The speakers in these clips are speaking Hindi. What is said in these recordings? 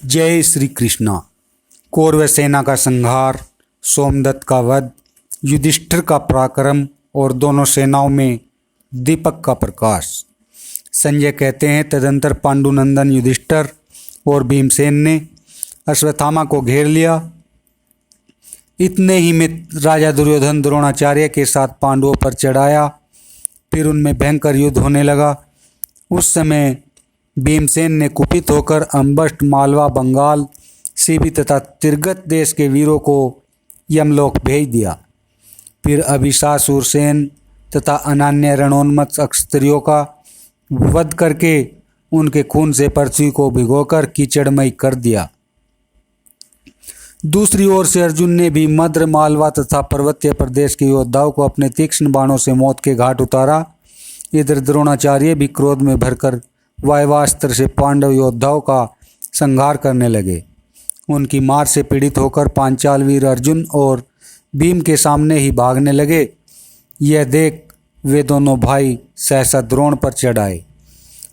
जय श्री कृष्णा। कौरव सेना का संहार, सोमदत्त का वध, युधिष्ठिर का पराक्रम और दोनों सेनाओं में दीपक का प्रकाश। संजय कहते हैं, तदंतर पांडुनंदन युधिष्ठिर और भीमसेन ने अश्वत्थामा को घेर लिया। इतने ही में राजा दुर्योधन द्रोणाचार्य के साथ पांडवों पर चढ़ाया। फिर उनमें भयंकर युद्ध होने लगा। उस समय भीमसेन ने कुपित होकर अम्बष्ट, मालवा, बंगाल, सीबी तथा तिरगत देश के वीरों को यमलोक भेज दिया। फिर अभिशासुर सेन तथा अन्य रणोन्मत्त क्षत्रियों का वध करके उनके खून से पृथ्वी को भिगोकर कीचड़मय कर दिया। दूसरी ओर से अर्जुन ने भी मद्र, मालवा तथा पर्वतीय प्रदेश के योद्धाओं को अपने तीक्ष्ण बाणों से मौत के घाट उतारा। इधर द्रोणाचार्य भी क्रोध में भरकर वायवास्त्र से पांडव योद्धाओं का संहार करने लगे। उनकी मार से पीड़ित होकर पांचाल वीर अर्जुन और भीम के सामने ही भागने लगे। यह देख वे दोनों भाई सहसा द्रोण पर चढ़ आए।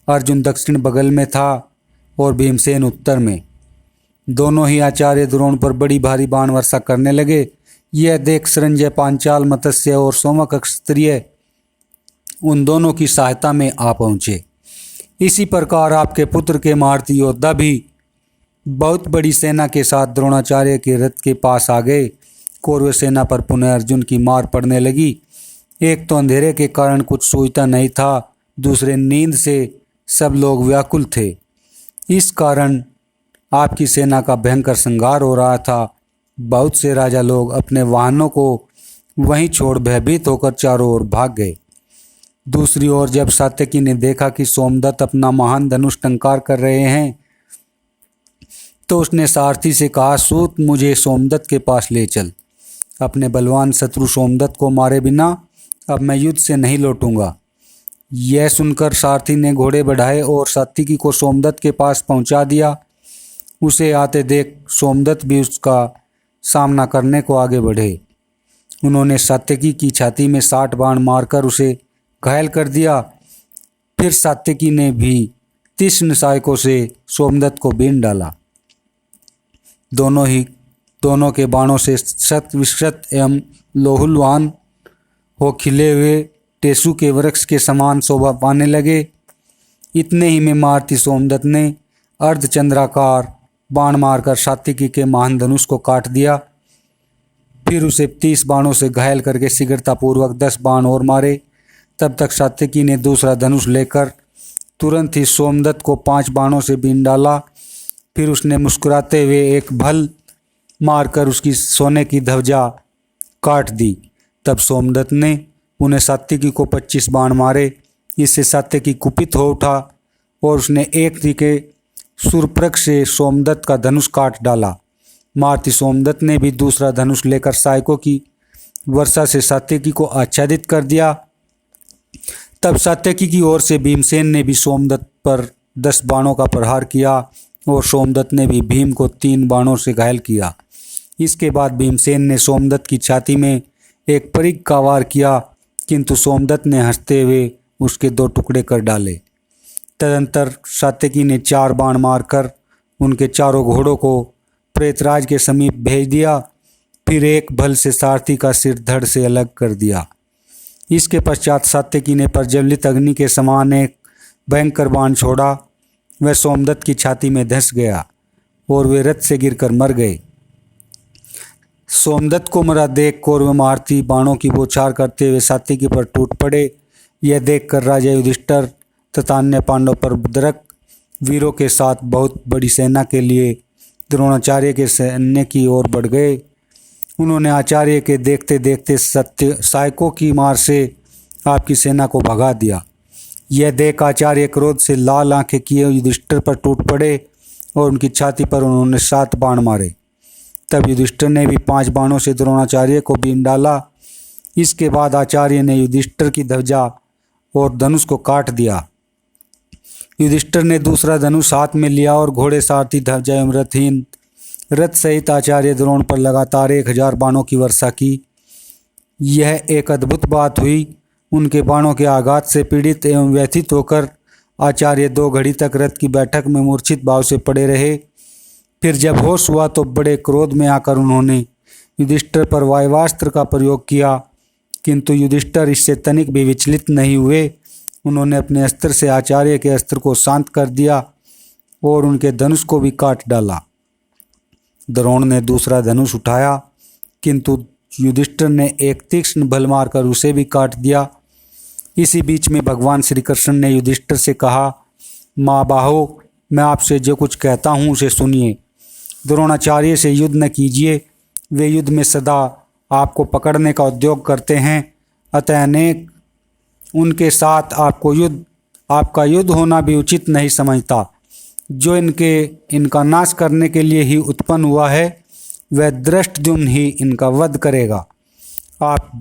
अर्जुन दक्षिण बगल में था और भीमसेन उत्तर में। दोनों ही आचार्य द्रोण पर बड़ी भारी बाण वर्षा करने लगे। यह देख संजय, पांचाल, मत्स्य और सोमक क्षत्रिय उन दोनों की सहायता में आ पहुँचे। इसी प्रकार आपके पुत्र के महारथी योद्धा भी बहुत बड़ी सेना के साथ द्रोणाचार्य के रथ के पास आ गए। कौरव सेना पर पुनः अर्जुन की मार पड़ने लगी। एक तो अंधेरे के कारण कुछ सूझता नहीं था, दूसरे नींद से सब लोग व्याकुल थे। इस कारण आपकी सेना का भयंकर संहार हो रहा था। बहुत से राजा लोग अपने वाहनों को वहीं छोड़ भयभीत होकर चारों ओर भाग गए। दूसरी ओर जब सात्यकी ने देखा कि सोमदत्त अपना महान धनुष टंकार कर रहे हैं, तो उसने सारथी से कहा, सूत, मुझे सोमदत्त के पास ले चल। अपने बलवान शत्रु सोमदत्त को मारे बिना अब मैं युद्ध से नहीं लौटूंगा। यह सुनकर सारथी ने घोड़े बढ़ाए और सात्यकी को सोमदत्त के पास पहुंचा दिया। उसे आते देख सोमदत्त भी उसका सामना करने को आगे बढ़े। उन्होंने सात्यकी की छाती में 60 बाण मारकर उसे घायल कर दिया। फिर सात्यकी ने भी तीक्ष्ण सहायकों से सोमदत्त को बीन डाला। दोनों के बाणों से शत विशत एवं लोहुलवान हो खिले हुए टेसु के वृक्ष के समान शोभा पाने लगे। इतने ही में महारथी सोमदत्त ने अर्धचंद्राकार बाण मारकर सात्यकी के महान धनुष को काट दिया। फिर उसे 30 बाणों से घायल करके शीघ्रतापूर्वक 10 बाण और मारे। तब तक सात्यकी ने दूसरा धनुष लेकर तुरंत ही सोमदत्त को 5 बाणों से बीन डाला। फिर उसने मुस्कुराते हुए एक भल मारकर उसकी सोने की ध्वजा काट दी। तब सोमदत्त ने उन्हें सात्यकी को 25 बाण मारे। इससे सात्यकी कुपित हो उठा और उसने एक तीखे शूर्पणख से सोमदत्त का धनुष काट डाला। महारथी सोमदत्त ने भी दूसरा धनुष लेकर सहायकों की वर्षा से सात्यकी को आच्छादित कर दिया। तब सात्यकी की ओर से भीमसेन ने भी सोमदत्त पर 10 बाणों का प्रहार किया और सोमदत्त ने भी भीम को 3 बाणों से घायल किया। इसके बाद भीमसेन ने सोमदत्त की छाती में एक परिघ का वार किया, किंतु सोमदत्त ने हंसते हुए उसके 2 टुकड़े कर डाले। तदंतर सात्यकी ने 4 बाण मारकर उनके चारों घोड़ों को प्रेतराज के समीप भेज दिया। फिर एक भल से सारथी का सिर धड़ से अलग कर दिया। इसके पश्चात सात्यकी ने प्रज्वलित अग्नि के समान एक भयंकर बाण छोड़ा। वह सोमदत्त की छाती में धंस गया और वे रथ से गिरकर मर गए। सोमदत्त को मरा देख कौरव महारथी बाणों की बौछार करते हुए सात्यकी पर टूट पड़े। यह देखकर राजा युधिष्ठिर तथा अन्य पांडव प्रबंधक वीरों के साथ बहुत बड़ी सेना के लिए द्रोणाचार्य के सैन्य की ओर बढ़ गए। उन्होंने आचार्य के देखते देखते सहायकों की मार से आपकी सेना को भगा दिया। यह देख आचार्य क्रोध से लाल आंखें किए युधिष्ठिर पर टूट पड़े और उनकी छाती पर उन्होंने 7 बाण मारे। तब युधिष्ठिर ने भी 5 बाणों से द्रोणाचार्य को बीन डाला। इसके बाद आचार्य ने युधिष्ठिर की ध्वजा और धनुष को काट दिया। युधिष्ठिर ने दूसरा धनुष हाथ में लिया और घोड़े, सारथी, ध्वजा एवं रथहीन रथ सहित आचार्य द्रोण पर लगातार 1000 बाणों की वर्षा की। यह एक अद्भुत बात हुई। उनके बाणों के आघात से पीड़ित एवं व्यथित होकर आचार्य 2 घड़ी तक रथ की बैठक में मूर्छित भाव से पड़े रहे। फिर जब होश हुआ तो बड़े क्रोध में आकर उन्होंने युधिष्ठिर पर वायवास्त्र का प्रयोग किया, किंतु युधिष्ठिर इससे तनिक भी विचलित नहीं हुए। उन्होंने अपने अस्त्र से आचार्य के अस्त्र को शांत कर दिया और उनके धनुष को भी काट डाला। द्रोण ने दूसरा धनुष उठाया, किंतु युधिष्ठिर ने एक तीक्ष्ण बल मारकर उसे भी काट दिया। इसी बीच में भगवान श्री कृष्ण ने युधिष्ठिर से कहा, महाबाहो, मैं आपसे जो कुछ कहता हूँ उसे सुनिए। द्रोणाचार्य से युद्ध न कीजिए, वे युद्ध में सदा आपको पकड़ने का उद्योग करते हैं, अतः अनेक उनके साथ आपका युद्ध होना भी उचित नहीं समझता। जो इनका नाश करने के लिए ही उत्पन्न हुआ है, वह धृष्टद्युम्न ही इनका वध करेगा। आप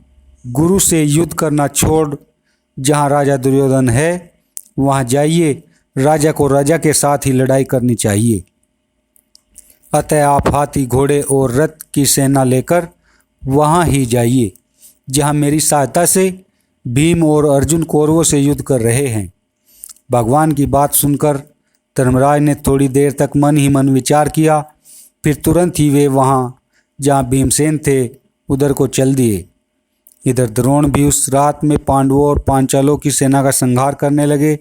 गुरु से युद्ध करना छोड़ जहाँ राजा दुर्योधन है वहाँ जाइए, राजा को राजा के साथ ही लड़ाई करनी चाहिए। अतः आप हाथी, घोड़े और रथ की सेना लेकर वहाँ ही जाइए जहाँ मेरी सहायता से भीम और अर्जुन कौरवों से युद्ध कर रहे हैं। भगवान की बात सुनकर धर्मराज ने थोड़ी देर तक मन ही मन विचार किया, फिर तुरंत ही वे वहाँ जहाँ भीमसेन थे उधर को चल दिए। इधर द्रोण भी उस रात में पांडवों और पांचालों की सेना का संहार करने लगे।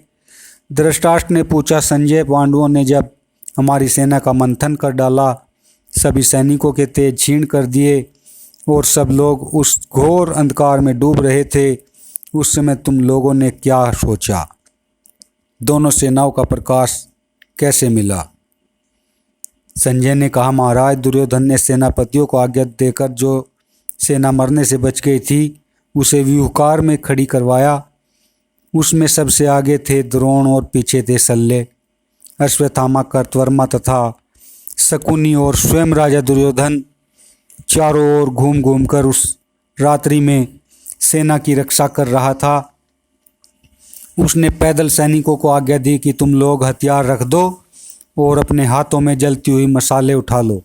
धृतराष्ट्र ने पूछा, संजय, पांडवों ने जब हमारी सेना का मंथन कर डाला, सभी सैनिकों के तेज छीण कर दिए और सब लोग उस घोर अंधकार में डूब रहे थे, उस समय तुम लोगों ने क्या सोचा? दोनों सेनाओं का प्रकाश कैसे मिला? संजय ने कहा, महाराज, दुर्योधन ने सेनापतियों को आज्ञा देकर जो सेना मरने से बच गई थी उसे व्यूहकार में खड़ी करवाया। उसमें सबसे आगे थे द्रोण और पीछे थे शल्य, अश्वत्थामा, कृतवर्मा तथा शकुनी और स्वयं राजा दुर्योधन चारों ओर घूम घूम कर उस रात्रि में सेना की रक्षा कर रहा था। उसने पैदल सैनिकों को आज्ञा दी कि तुम लोग हथियार रख दो और अपने हाथों में जलती हुई मशालें उठा लो।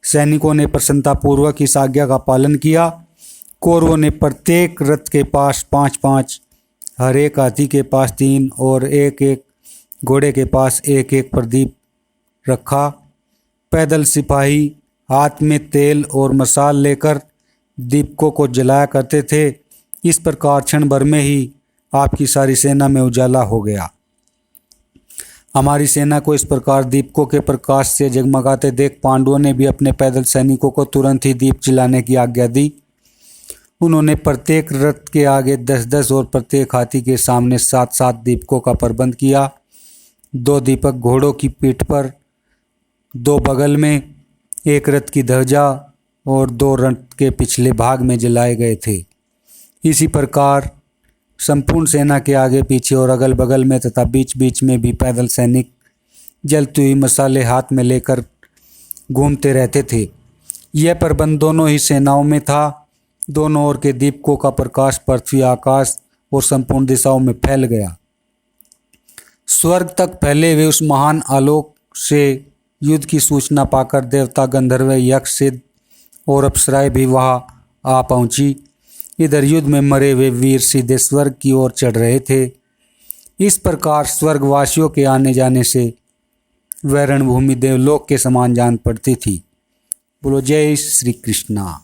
सैनिकों ने प्रसन्नतापूर्वक इस आज्ञा का पालन किया। कौरवों ने प्रत्येक रथ के पास 5-5, हर एक हाथी के पास 3 और एक एक घोड़े के पास एक एक प्रदीप रखा। पैदल सिपाही हाथ में तेल और मसाल लेकर दीपकों को जलाया करते थे। इस प्रकार क्षण भर में ही आपकी सारी सेना में उजाला हो गया। हमारी सेना को इस प्रकार दीपकों के प्रकाश से जगमगाते देख पांडवों ने भी अपने पैदल सैनिकों को तुरंत ही दीप जलाने की आज्ञा दी। उन्होंने प्रत्येक रथ के आगे 10-10 और प्रत्येक हाथी के सामने 7-7 दीपकों का प्रबंध किया। 2 दीपक घोड़ों की पीठ पर, 2 बगल में, एक रथ की ध्वजा और 2 रथ के पिछले भाग में जलाए गए थे। इसी प्रकार संपूर्ण सेना के आगे पीछे और अगल बगल में तथा बीच बीच में भी पैदल सैनिक जलती हुई मसाले हाथ में लेकर घूमते रहते थे। यह प्रबंध दोनों ही सेनाओं में था। दोनों ओर के दीपकों का प्रकाश पृथ्वी, आकाश और संपूर्ण दिशाओं में फैल गया। स्वर्ग तक फैले हुए उस महान आलोक से युद्ध की सूचना पाकर देवता, गंधर्व, यक्ष, सिद्ध और अप्सराएं भी वहां आ पहुंची। इधर युद्ध में मरे हुए वीर सीधे स्वर्ग की ओर चढ़ रहे थे। इस प्रकार स्वर्गवासियों के आने जाने से वह रणभूमि देवलोक के समान जान पड़ती थी। बोलो जय श्री कृष्णा।